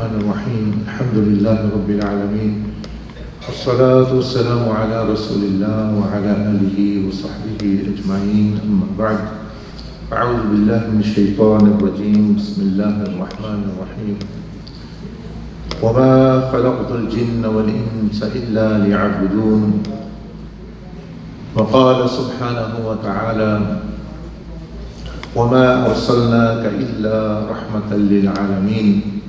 الرحمن الرحيم الحمد لله رب العالمين والصلاة والسلام على رسول الله وعلى آله وصحبه أجمعين أما بعد أعوذ بالله من الشيطان الرجيم بسم الله الرحمن الرحيم وما خلقت الجن والإنس إلا ليعبدون وقال سبحانه وتعالى وما أرسلناك إلا رحمة للعالمين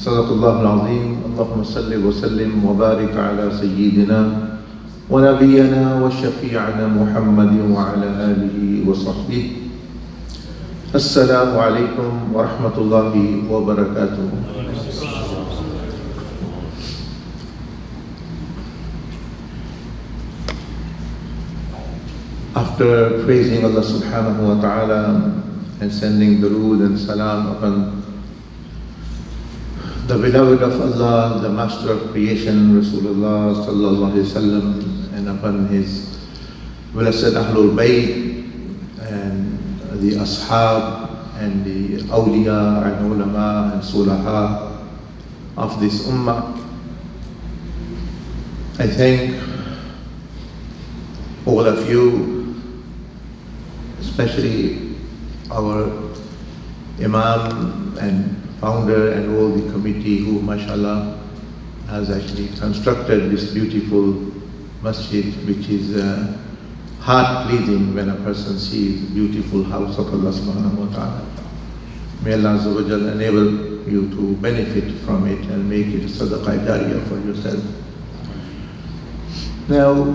صدق الله العظيم اللهم صل وسلم وبارك على سيدنا ونبينا وشفيعنا محمد وعلى آله وصحبه السلام عليكم ورحمة الله وبركاته. After praising Allah subhanahu wa ta'ala and sending durood and salam upon the beloved of Allah, the master of creation, Rasulullah sallallahu alayhi wa sallam, and upon his blessed Ahlul Bayt and the Ashab and the Awliya and Ulama and Sulaha of this Ummah, I thank all of you, especially our Imam and founder and all the committee who, mashallah, has actually constructed this beautiful masjid, which is heart-pleasing when a person sees the beautiful house of Allah subhanahu wa ta'ala. May Allah azza wa jal enable you to benefit from it and make it a sadaqah jariyah for yourself. Now,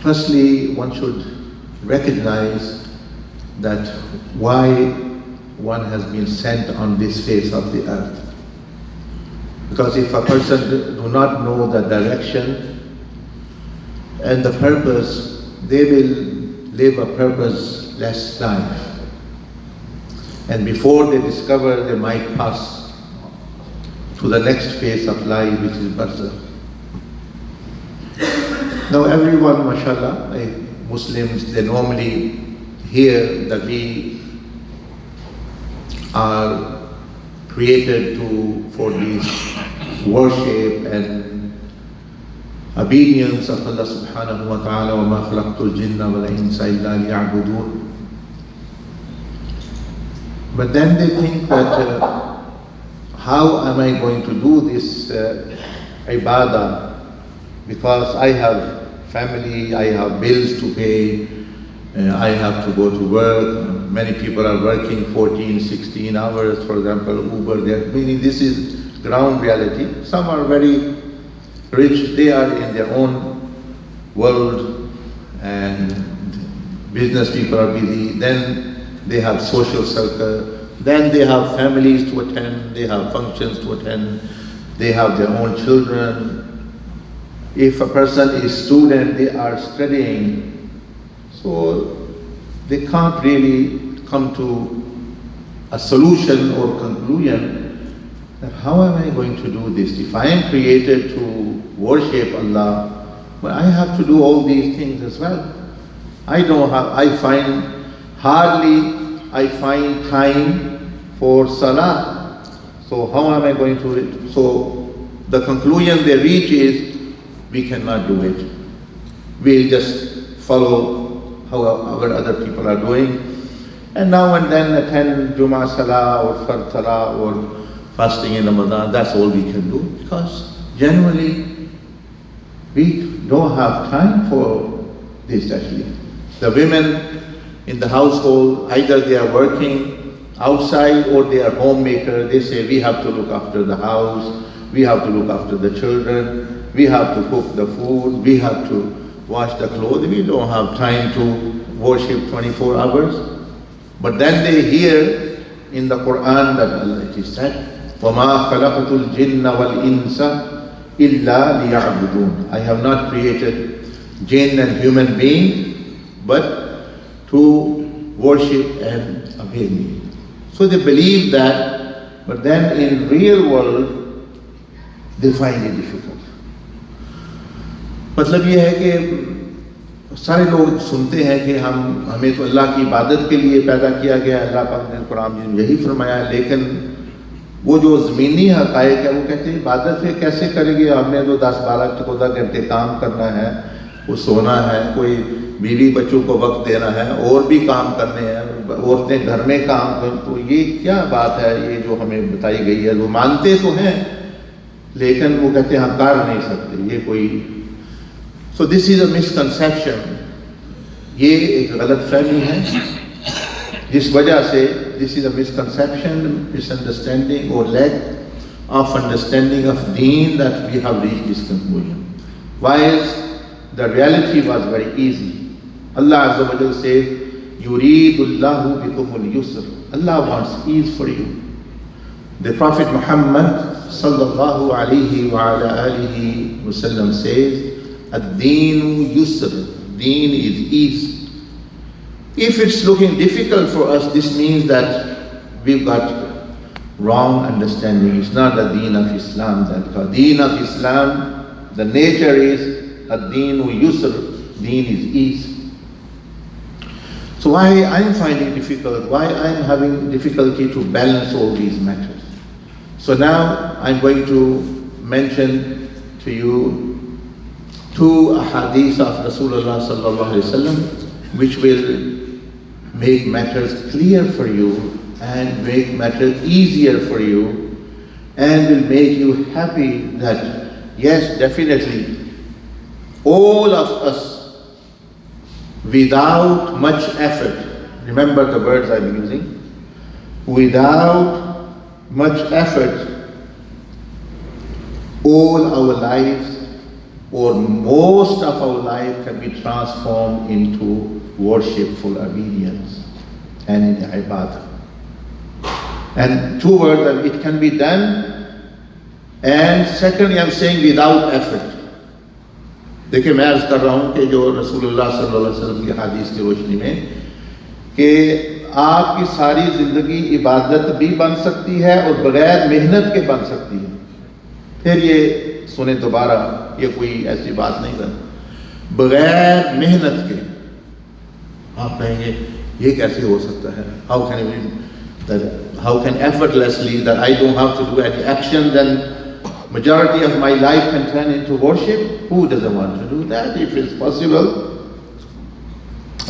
firstly, one should recognize that why one has been sent on this face of the earth. Because if a person do not know the direction and the purpose, they will live a purposeless life. And before they discover, they might pass to the next phase of life, which is barzakh. Now everyone, mashallah, Muslims, they normally hear that we are created for this worship and obedience of Allah subhanahu wa ta'ala, وَمَا خَلَقْتُ الْجِنَّ وَالْإِنسَ إِلَّا لِيَعْبُدُونَ. But then they think that how am I going to do this ibadah? Because I have family, I have bills to pay, I have to go to work. Many people are working 14, 16 hours, for example, Uber, meaning this is ground reality. Some are very rich, they are in their own world, and business people are busy. Then they have social circle, then they have families to attend, they have functions to attend, they have their own children. If a person is student, they are studying, so they can't really come to a solution or conclusion that how am I going to do this? If I am created to worship Allah, but I have to do all these things as well. I find time for salah. So how am I going to it? So the conclusion they reach is, we cannot do it. We'll just follow how other people are doing. And now and then attend Jummah Salah or Fard Salah or fasting in Ramadan. That's all we can do. Because generally, we don't have time for this actually. The women in the household, either they are working outside or they are homemaker. They say, we have to look after the house, we have to look after the children, we have to cook the food, we have to wash the clothes. We don't have time to worship 24 hours. But then they hear in the Quran that it is said, وَمَا خَلَقْتُ الْجِنَّ وَالْإِنسَ إِلَّا لِيَعْبُدُونَ. I have not created jinn and human beings, but to worship and obey me. So they believe that, but then in real world, they find it difficult. मतलब ये है कि सारे लोग सुनते हैं कि हमें तो अल्लाह की इबादत के लिए पैदा किया गया, अल्लाह पाक ने कुरान में यही फरमाया है, लेकिन वो जो ज़मीनी हक़ाइक़ है वो कहते हैं इबादत फिर कैसे करेंगे, हमने तो 10-12-14 घंटे काम करना है, वो सोना है, कोई बीवी बच्चों को वक्त देना है, और भी काम करने हैं, औरतें घर में काम कर, तो ये क्या बात है ये जो हमें बताई गई है। वो मानते तो हैं लेकिन वो कहते हैं हम कर नहीं सकते, ये कोई। So this is a misconception, ये एक गलत फहमी है जिस वजह से this is a misconception, misunderstanding और lack of understanding of deen that we have reached this conclusion. Whilst the reality was very easy. Allah Azza wa Jal says, Yuridullahu bikumul yusr. Allah wants ease for you. The Prophet Muhammad sallallahu alayhi wa ala alihi wa sallam says, Ad-deenu yusr. Deen is ease. If it's looking difficult for us, this means that we've got wrong understanding. It's not the deen of Islam. That the deen of Islam, the nature is ad-deenu yusr, deen is ease. So why I'm finding difficult, why I'm having difficulty to balance all these matters. So now I'm going to mention to you 2 ahadith of Rasulullah sallallahu alaihi wasallam, which will make matters clear for you and make matters easier for you and will make you happy that yes, definitely all of us without much effort, remember the words I'm using, without much effort, all our lives or most of our life can be transformed into worshipful obedience and in ibadah. And 2 words, that it can be done, and secondly I'm saying without effort. देखिए मैं अर्ज कर रहा हूँ कि जो रसूलुल्लाह सल्लल्लाहु अलैहि वसल्लम की हदीस की रोशनी में कि आपकी सारी ज़िंदगी इबादत भी बन सकती है और बग़ैर मेहनत के बन सकती है। फिर ये सुने दोबारा, ये कोई ऐसी बात नहीं कर, बग़ैर मेहनत के। आप कहेंगे ये कैसे हो सकता है, how can effortlessly, that I don't have to do any action, then majority of my life can turn into worship? Who doesn't want to do that if it's possible?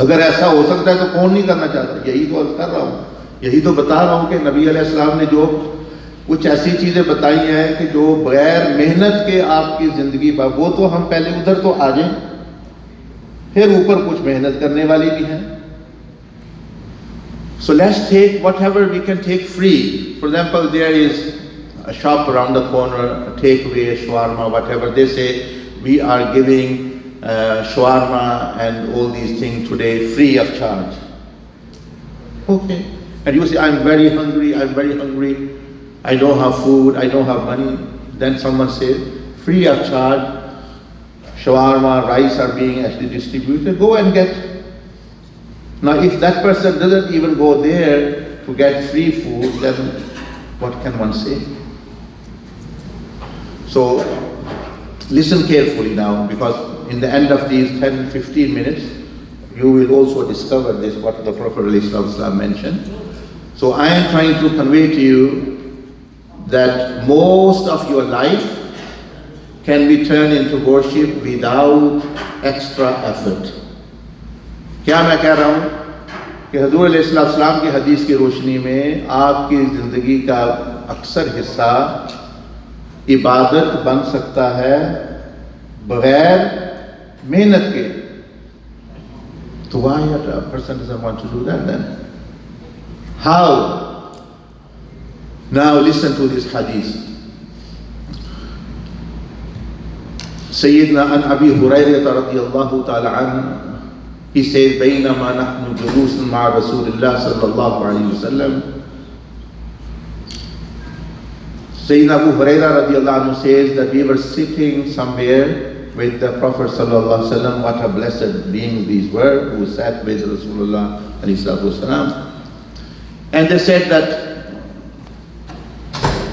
अगर ऐसा हो सकता है तो कौन नहीं करना चाहता। यही तो अर्ज कर रहा हूँ, यही तो बता रहा हूँ कि नबी अलैहिस्सलाम ने जो कुछ ऐसी चीज़ें बताई हैं कि जो बगैर मेहनत के आपकी ज़िंदगी, वो तो हम पहले उधर तो आ जाएं, फिर ऊपर कुछ मेहनत करने वाली भी हैं। So let's take whatever we can take free. For example, there is a shop around the corner, a takeaway, shawarma, whatever. They say we are giving shawarma and all these things today free of charge. Okay. And you say, I'm very hungry, I don't have food, I don't have money. Then someone says, free of charge, shawarma, rice are being actually distributed, go and get. Now if that person doesn't even go there to get free food, then what can one say? So listen carefully now, because in the end of these 10-15 minutes, you will also discover this, what the Prophet ﷺ mentioned. So I am trying to convey to you that most of your life can be turned into worship without extra effort. क्या मैं कह रहा हूँ कि हज़ूर अलैहिस्सलाम की हदीस की रोशनी में आपकी ज़िंदगी का अक्सर हिस्सा इबादत बन सकता है बगैर मेहनत के। तो why a person doesn't want to do that then? How? Now listen to this hadith. Sayyidina an Abi Hurayrah radiyallahu ta'ala anhu, he says, بينما نحن جلوس مع رسول الله صلى الله عليه وسلم. Sayyidina Abu Hurairah radiallahu anhu says that we were sitting somewhere with the Prophet sallallahu alaihi wasallam. What a blessed beings these were who sat with Rasulullah alayhi salatu wasalam. And they said that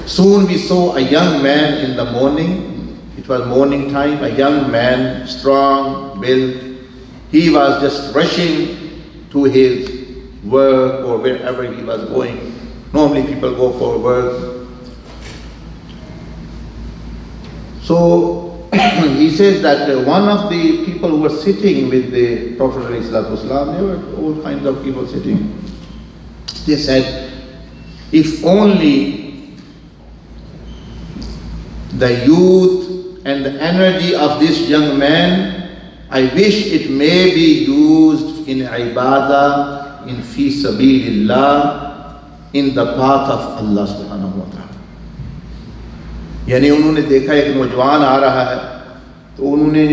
soon we saw a young man in the morning. It was morning time, a young man, strong, built. he was just rushing to his work or wherever he was going. Normally people go for work. So he says that one of the people who were sitting with the Prophet ﷺ, there were all kinds of people sitting. They said, if only the youth and the energy of this young man, I wish it may be used in ibadah, in fi sabilillah, in the path of Allah subhanahu wa ta'ala. यानी उन्होंने देखा एक नौजवान आ रहा है, तो उन्होंने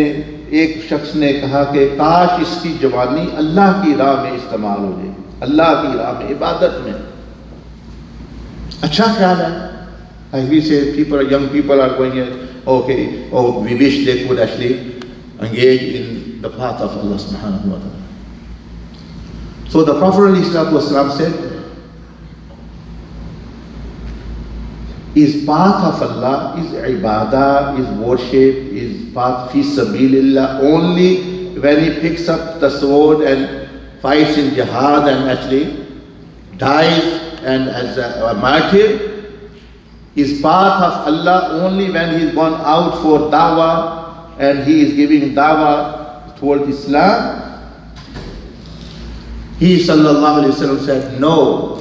एक शख्स ने कहा कि काश इसकी जवानी अल्लाह की राह में इस्तेमाल हो जाए, अल्लाह की राह में, इबादत में. अच्छा ख्याल है. Like we say, young people are going here, okay, oh, we wish they could actually engage in the path of Allah subhanahu wa ta'ala. So the Prophet ﷺ said, is path of Allah, is ibadah, is worship, is path fi sabilillah only when he picks up the sword and fights in jihad and actually dies and as a martyr. Is path of Allah only when he's gone out for dawah and he is giving dawah toward Islam? He sallallahu alayhi wa sallam said, no.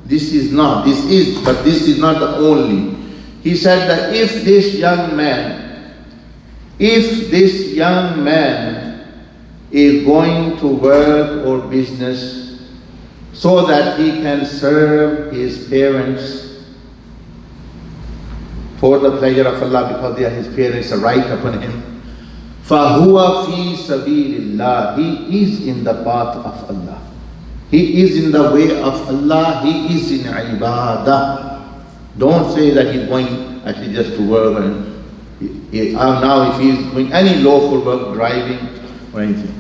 This is not, this is, but this is not the only. He said that if this young man is going to work or business so that he can serve his parents for the pleasure of Allah, because they are his parents, a right upon him, فَهُوَ فِي سَبِيلِ اللَّهِ, he is in the path of Allah. He is in the way of Allah, he is in ibadah. Don't say that he's going actually just to work and now if he's doing any lawful work, driving or anything.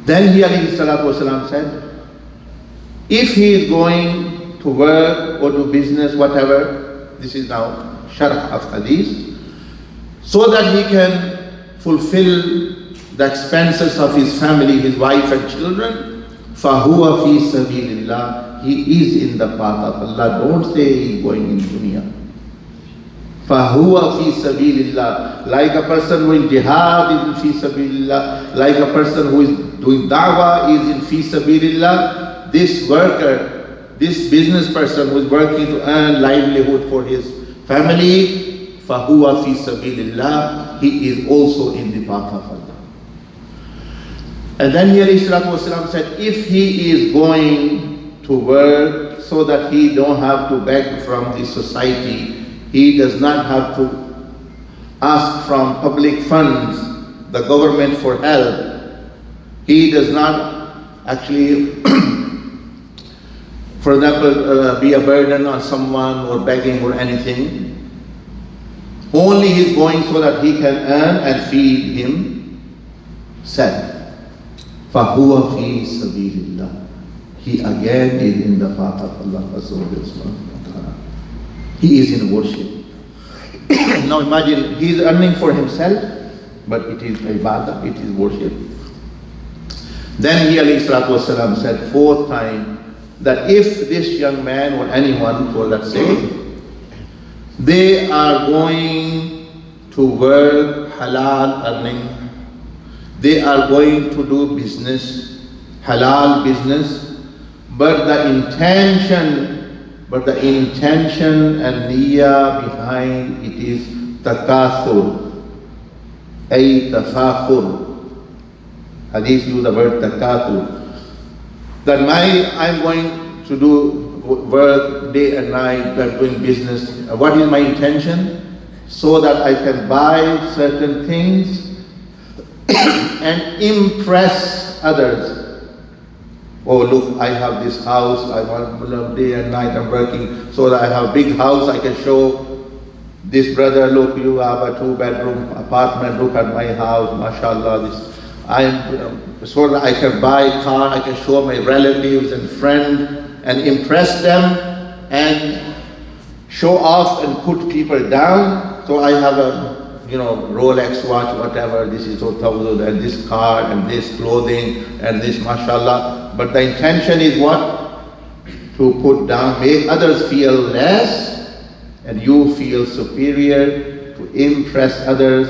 Then he alayhi salatu wasalam said, if he is going to work or do business, whatever, this is now sharh of hadith, so that he can fulfill the expenses of his family, his wife and children, فَهُوَ فِي سَبِيلِ اللَّهِ, he is in the path of Allah. Don't say he is going in dunya. فَهُوَ فِي سَبِيلِ اللَّهِ, like a person who is in jihad is in fi sabilillah, like a person who is doing da'wah is in fi sabilillah. This worker, this business person who is working to earn livelihood for his family, فَهُوَ فِي سَبِيلِ اللَّهِ, he is also in the path of Allah. And then he alayhi salatu wasalam said, if he is going to work so that he don't have to beg from the society, he does not have to ask from public funds, the government for help, he does not actually, for example, be a burden on someone or begging or anything. Only he is going so that he can earn and feed himself. فَهُوَ فِي سَبِيلِ اللَّهِ, he again is in the path of Allah subhanahu wa ta'ala. He is in worship. Now imagine, he is earning for himself, but it is ibadah, it is worship. Then he alayhi salatu wasalam said fourth time, that if this young man or anyone, for let's say, they are going to work halal earning, they are going to do business, halal business, but the intention and niyyah behind it is takathur, ay tafakhur. Hadith use the word takathur. That I'm going to do work day and night, I'm doing business. What is my intention? So that I can buy certain things and impress others. Oh look, I have this house, I want day and night I'm working so that I have a big house, I can show this brother, look, you have a 2-bedroom apartment, look at my house, mashallah, this. So that I can buy a car, I can show my relatives and friends and impress them and show off and put people down. So I have a Rolex watch, whatever, this is 4,000, and this car, and this clothing, and this mashallah. But the intention is what? To put down, make others feel less, and you feel superior, to impress others.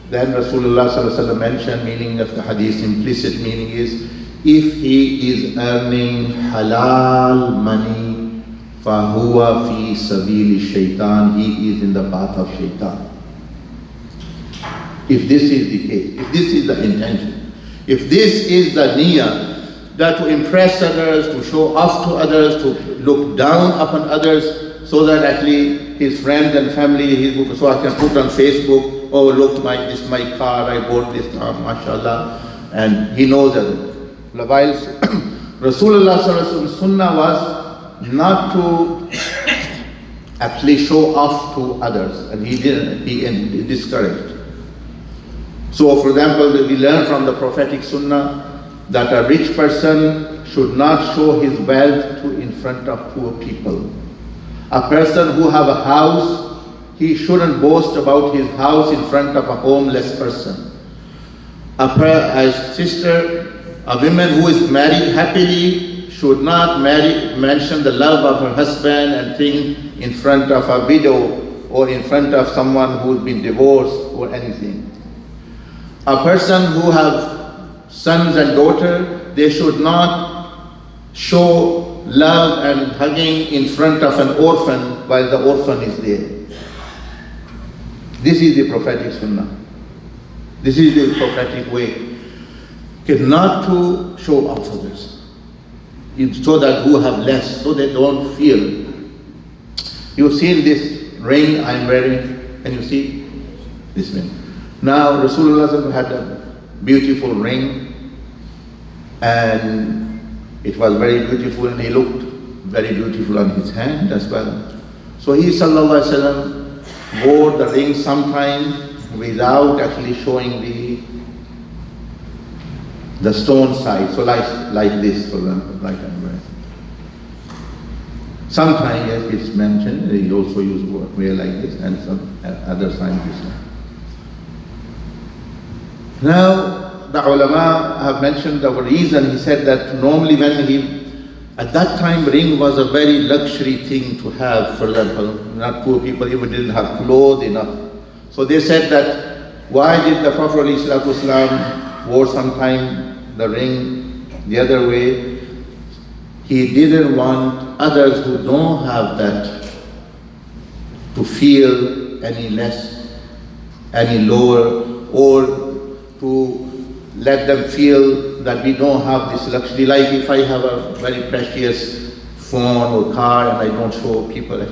Then Rasulullah sallallahu alaihi wasallam mentioned, meaning of the hadith, implicit meaning is, if he is earning halal money, fahuwa fi sabili shaitan, he is in the path of shaitan. If this is the case, if this is the intention, if this is the niyyah, that to impress others, to show off to others, to look down upon others, so that actually his friends and family, so I can put on Facebook, oh look, this is my car, I bought this car, mashallah, and he knows that. While Rasulullah sallallahu alaihi wasallam sunnah was not to actually show off to others, and he didn't, he discouraged. So for example, we learn from the prophetic sunnah that a rich person should not show his wealth in front of poor people. A person who have a house, he shouldn't boast about his house in front of a homeless person. A woman who is married happily should not mention the love of her husband and thing in front of a widow or in front of someone who's been divorced or anything. A person who have sons and daughters, they should not show love and hugging in front of an orphan while the orphan is there. This is the prophetic sunnah. This is the prophetic way. Not to show off others, so that who have less, so they don't feel. You've seen this ring I'm wearing, and you see this ring. Now Rasulullah had a beautiful ring, and it was very beautiful, and he looked very beautiful on his hand as well. So he sallallahu alaihi wasallam wore the ring sometime without actually showing the stone side. So like this, for example, like I'm wearing. Sometimes, yes, it's mentioned, he also used wear like this, and some other signs. Now, the ulama have mentioned the reason. He said that normally at that time, ring was a very luxury thing to have. For example, not poor people even didn't have clothes enough. So they said that, why did the Prophet ﷺ wore sometime the ring the other way? He didn't want others who don't have that to feel any less, any lower, or to let them feel that we don't have this luxury. Like if I have a very precious phone or car and I don't show people.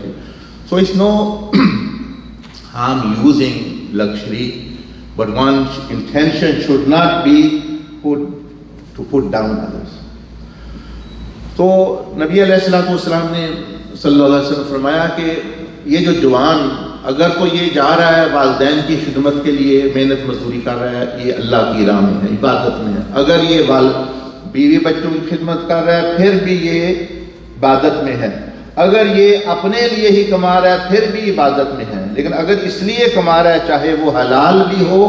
So it's no harm using luxury, but one's intention should not be to put down others. तो नबी अलैहिस्सलाम ने सल्लल्लाहु अलैहि वसल्लम फरमाया कि ये जो जवान अगर तो ये जा रहा है वालिदैन की खिदमत के लिए मेहनत मजदूरी कर रहा है, ये अल्लाह की राह में है, इबादत में है। अगर ये बीवी बच्चों की खिदमत कर रहा है, फिर भी ये इबादत में है। अगर ये अपने लिए ही कमा रहा है, फिर भी इबादत में है। लेकिन अगर इसलिए कमा रहा है, चाहे वो हलाल भी हो,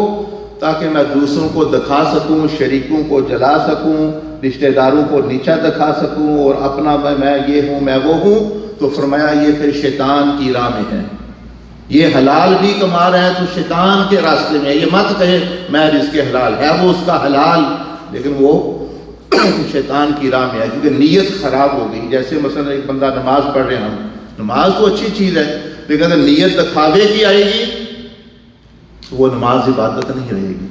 ताकि मैं दूसरों को दिखा सकूं, शरीकों को जला सकूं, रिश्तेदारों को नीचा दिखा सकूं, और अपना मैं ये हूँ, मैं वो हूँ, तो फरमाया ये फिर शैतान की राह में है। ये हलाल भी कमा रहा है तो शैतान के रास्ते में है। ये मत कहे मैं रिज़्क़ हलाल है, वो उसका हलाल, लेकिन वो शैतान की राह में है, क्योंकि नीयत खराब हो गई। जैसे मसलन एक बंदा नमाज पढ़ रहे हैं, हम नमाज तो अच्छी चीज़ है, लेकिन अगर नीयत दिखावे की आएगी तो वो नमाज इबादत नहीं रहेगी,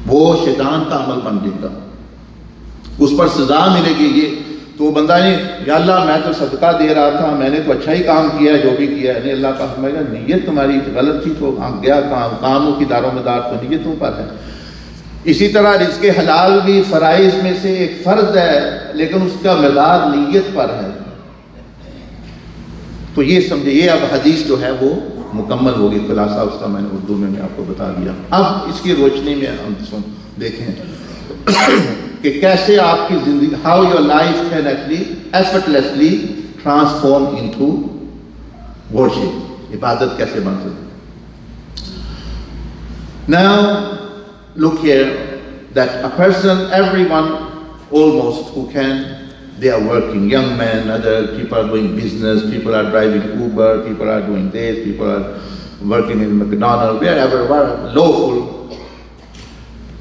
वो शैतान का अमल बन जाएगा, उस पर सजा मिलेगी। ये तो बंदा ने, या अल्लाह मैं तो सदका दे रहा था, मैंने तो अच्छा ही काम किया है, जो भी किया है, नहीं अल्लाह का फरमाएगा नीयत तुम्हारी गलत थी, तो गया कामों की दारोमदार तो नीयतों पर है। इसी तरह रिज़्क़ हलाल भी फ़राइज़ में से एक फ़र्ज़ है, लेकिन उसका मदार नीयत पर है। तो ये समझे, ये अब हदीस जो है वो मुकम्मल होगी, खुलासा उसका मैंने उर्दू में आपको बता दिया। अब इसकी रोशनी में हम देखें कि कैसे आपकी ज़िंदगी, how your life can actually effortlessly transform into worship, इबादत कैसे बन सकती। Now, look here, that a person, everyone almost who can, they are working. Young men, other people are doing business, people are driving Uber, people are doing this, people are working in McDonald's, wherever, lawful.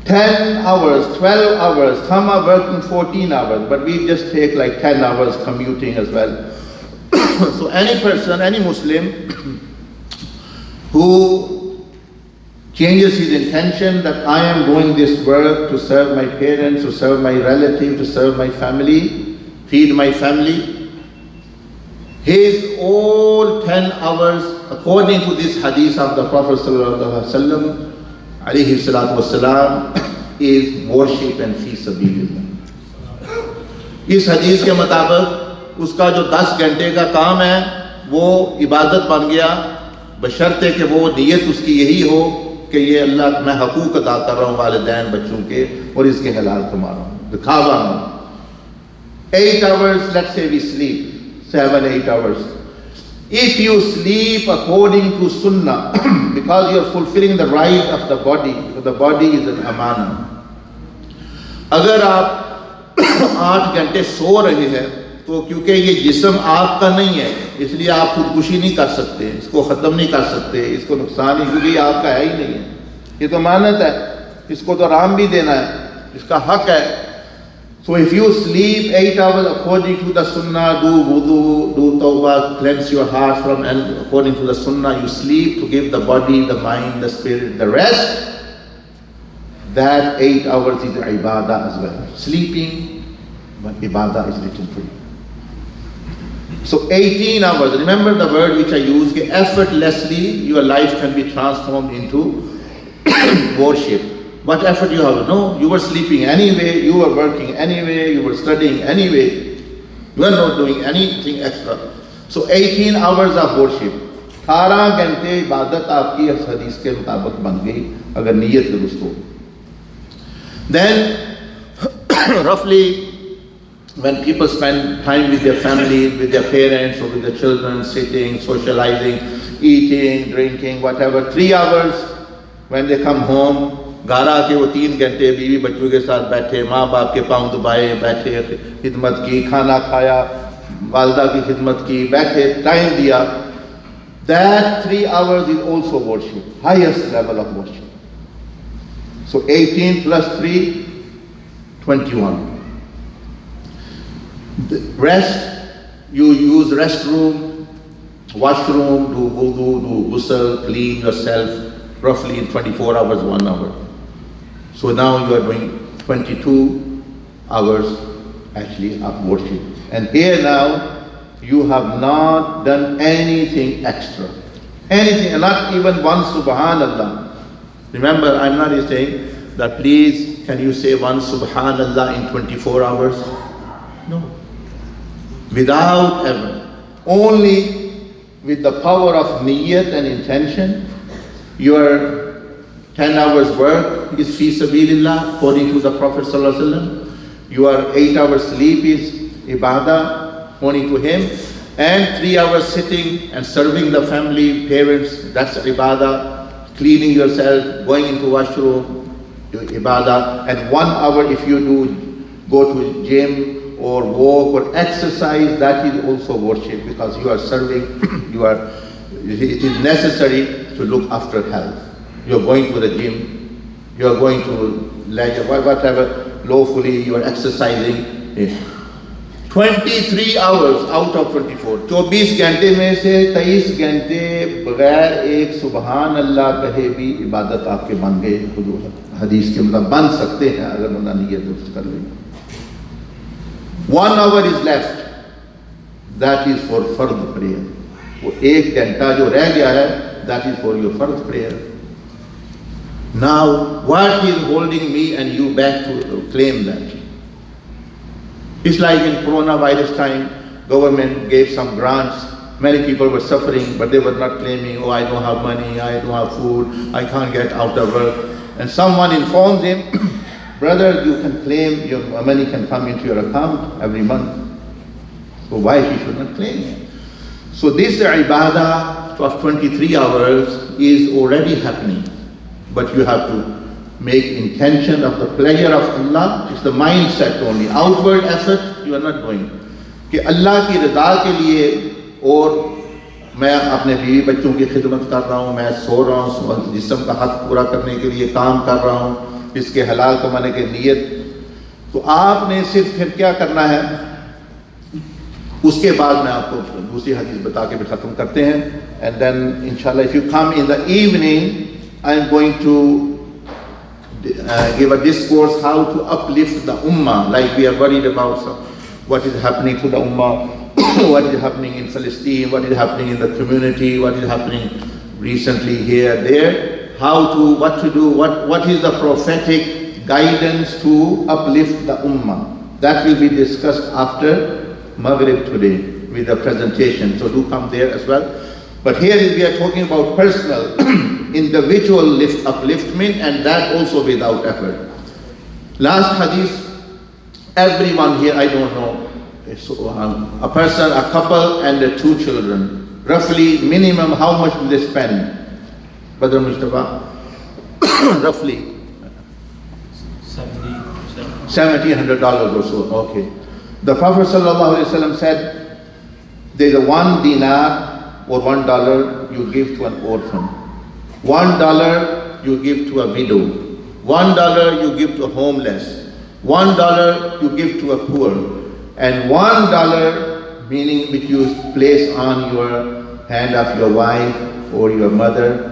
10 hours, 12 hours, some are working 14 hours, but we just take like 10 hours commuting as well. So any person, any Muslim who changes his intention that I am doing this work to serve my parents, to serve my relative, to serve my family, feed my family, his all 10 hours, according to this hadith of the Prophet ﷺ, alayhi salatu wasalam, is worship and fi sabilillah. इस हदीस के मुताबिक उसका जो 10 घंटे का काम है वो इबादत बन गया, बशर्ते कि वो नीयत उसकी यही हो कि ये अल्लाह मैं हकूक अदा कर रहा हूँ वालिदैन बच्चों के और इसके हलाल कमा रहा हूँ, दिखावा हूँ. 8 hours, let's say we sleep 7-8 hours. If you sleep according to sunnah, because you are fulfilling the right of the body, because the body is an amana. अगर आप 8 घंटे सो रहे हैं तो क्योंकि ये जिस्म आपका नहीं है इसलिए आप खुदकुशी नहीं कर सकते, इसको ख़त्म नहीं कर सकते, इसको नुकसान ही, क्योंकि ये आपका है ही नहीं है, ये तो मानत है, इसको तो आराम भी देना है, इसका हक है. So if you sleep 8 hours according to the sunnah, do wudu, do tawbah, cleanse your heart from, and according to the sunnah you sleep to give the body, the mind, the spirit, the rest, that 8 hours is ibadah as well. Sleeping, but ibadah is written for you. So 18 hours, remember the word which I use, effortlessly your life can be transformed into worship. What effort you have? No, you were sleeping anyway, you were working anyway, you were studying anyway. You are not doing anything extra. So 18 hours of worship. 18 घंटे इबादत आपकी इस हदीस के मुताबिक बन गई अगर नीयत दुरुस्त हो. Then roughly when people spend time with their family, with their parents or with their children, sitting, socializing, eating, drinking, whatever, 3 hours, when they come home, घर आके वो 3 घंटे बीवी बच्चों के साथ बैठे, माँ बाप के पाँव दबाए, बैठे, खिदमत की, खाना खाया, वालदा की खिदमत की, बैठे, टाइम दिया. That 3 hours is also worship, highest level of worship. So 18 plus 3, 21. The rest, you use restroom, washroom, do wudu, do ghusl, clean yourself, roughly in 24 hours, 1 hour. So now you are doing 22 hours actually of worship. And here now, you have not done anything extra. Anything, not even one subhanallah. Remember, I'm not saying that please, can you say one subhanallah in 24 hours? No. Without ever. Only with the power of niyyat and intention, your 10 hours work is fi sabilillah according to the Prophet sallallahu alaihi wasallam. Your 8 hours sleep is ibadah according to him, and 3 hours sitting and serving the family, parents, that's ibadah. Cleaning yourself, going into washroom, ibadah, and 1 hour if you do go to gym or walk or exercise, that is also worship because you are serving. It is necessary to look after health. You are going to the gym, you are going to leisure, whatever, lawfully you are exercising. 23 hours out of 24. 24 घंटे में से 23 घंटे बगैर एक सुबहान अल्लाह कहे भी इबादत आपके बन गए. हदीस के मतलब बन सकते हैं अगर बंदा नियत दुरुस्त कर ले. 1 hour is left, that is for fard prayer. वो 1 घंटा जो रह गया है, that is for your fard prayer. Now, what is holding me and you back to claim that? It's like in coronavirus time, government gave some grants. Many people were suffering, but they were not claiming, oh, I don't have money, I don't have food, I can't get out of work. And someone informs him, brother, you can claim, your money can come into your account every month. So why he should not claim it? So this ibadah of 23 hours is already happening. but you have to make intention of the pleasure of Allah. It's the mindset only. Outward effort, you are not doing. कि अल्लाह की रज़ा के लिए, और मैं अपने बीवी बच्चों की खिदमत कर रहा हूँ, मैं सो रहा हूँ, जिस्म का हक़ पूरा करने के लिए काम कर रहा हूँ, इसके हलाल कमाने की नीयत, तो आपने सिर्फ फिर क्या करना है, उसके बाद मैं आपको दूसरी हदीस बता के भी ख़त्म करते हैं. एंड देन इंशाल्लाह if you come in the evening, I am going to give a discourse how to uplift the ummah, like we are worried about what is happening to the ummah, what is happening in Palestine, what is happening in the community, what is happening recently here, there, what to do, what is the prophetic guidance to uplift the ummah. That will be discussed after Maghrib today with the presentation, so do come there as well. But here we are talking about personal, individual upliftment, and that also without effort. Last hadith, everyone here, I don't know, a person, a couple and 2 children, roughly minimum how much do they spend? Brother Mustafa, roughly $1,700 or so. Okay. The Prophet ﷺ said, there's a 1 dinar or $1 you give to an orphan, $1 you give to a widow, $1 you give to a homeless, $1 you give to a poor, and $1 meaning which you place on your hand of your wife or your mother.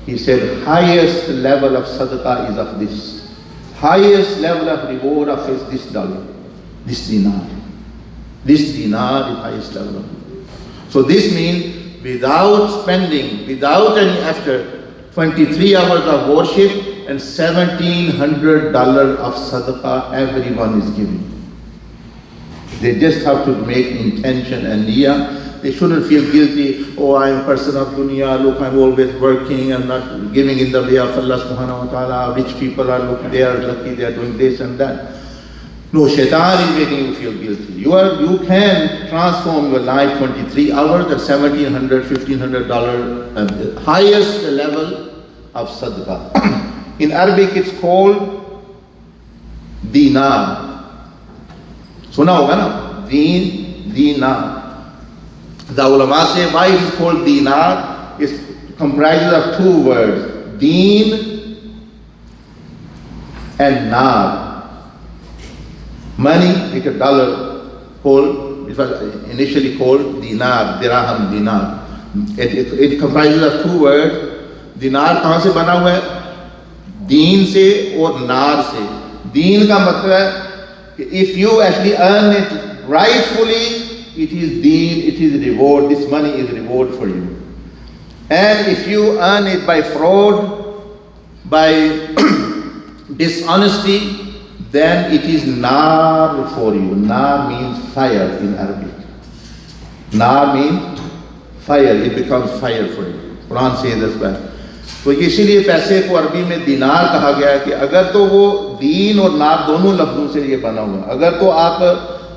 He said highest level of sadaqah is of this. Highest level of reward of is this dollar, this dinar. This dinar is highest level of. So this means without spending, without any effort, 23 hours of worship and $1,700 of sadaqah everyone is giving. They just have to make intention and niyyah. They shouldn't feel guilty, oh I am a person of dunya, look I'm always working and not giving in the way of Allah subhanahu wa ta'ala. Rich people are looking, they are lucky, they are doing this and that. No, shaitan is making you feel guilty. You can transform your life 23 hours at $1,700, $1,500, highest level of sadaqah. In Arabic it's called dinar. Suna hoga na? Dinar. The ulama say why it is called dinar? It comprises of 2 words, deen and nar. Money, like a dollar, it was initially called dinar, dirham, dinar. It comprises of 2 words. Dinar कहाँ से बना हुआ है? दीन से और नार से. दीन का मतलब है कि if you actually earn it rightfully, it is deen, it is reward. This money is reward for you. And if you earn it by fraud, by dishonesty, then it is nar for you. Nar means fire in Arabic. Nar means fire. It becomes fire for you. Quran says as well. तो इसीलिए पैसे को अरबी में दिनार कहा गया है कि अगर तो वो दीन और नार दोनों लफ्जों से ये बना हुआ, अगर तो आप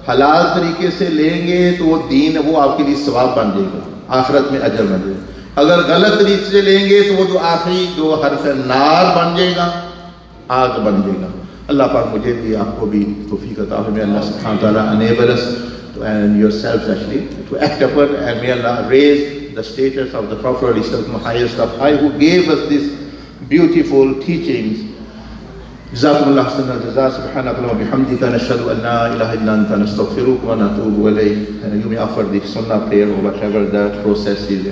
हलाल तरीके से लेंगे तो वो दीन वो आपके लिए सवाब बन जाएगा, आखिरत में अजर बन जाएगा. अगर गलत तरीके से लेंगे तो वो जो आखिरी 2 हर्फ है नार बन जाएगा, आग बन जाएगा. अल्लाह पाक मुझे भी आपको भी तौफीक अता फरमाए. अल्लाह सुब्हानहू व तआला enable us and yourselves actually to act upon, and may Allah raise the status of the Prophet highest of high, who gave us these beautiful teachings. Jazakumullah khairan jazaa. Subhanakallah wa bihamdika nashhadu an la ilaha illa anta nastaghfiruka wa natubu ilayk. And you may offer the sunnah prayer or whatever the process is.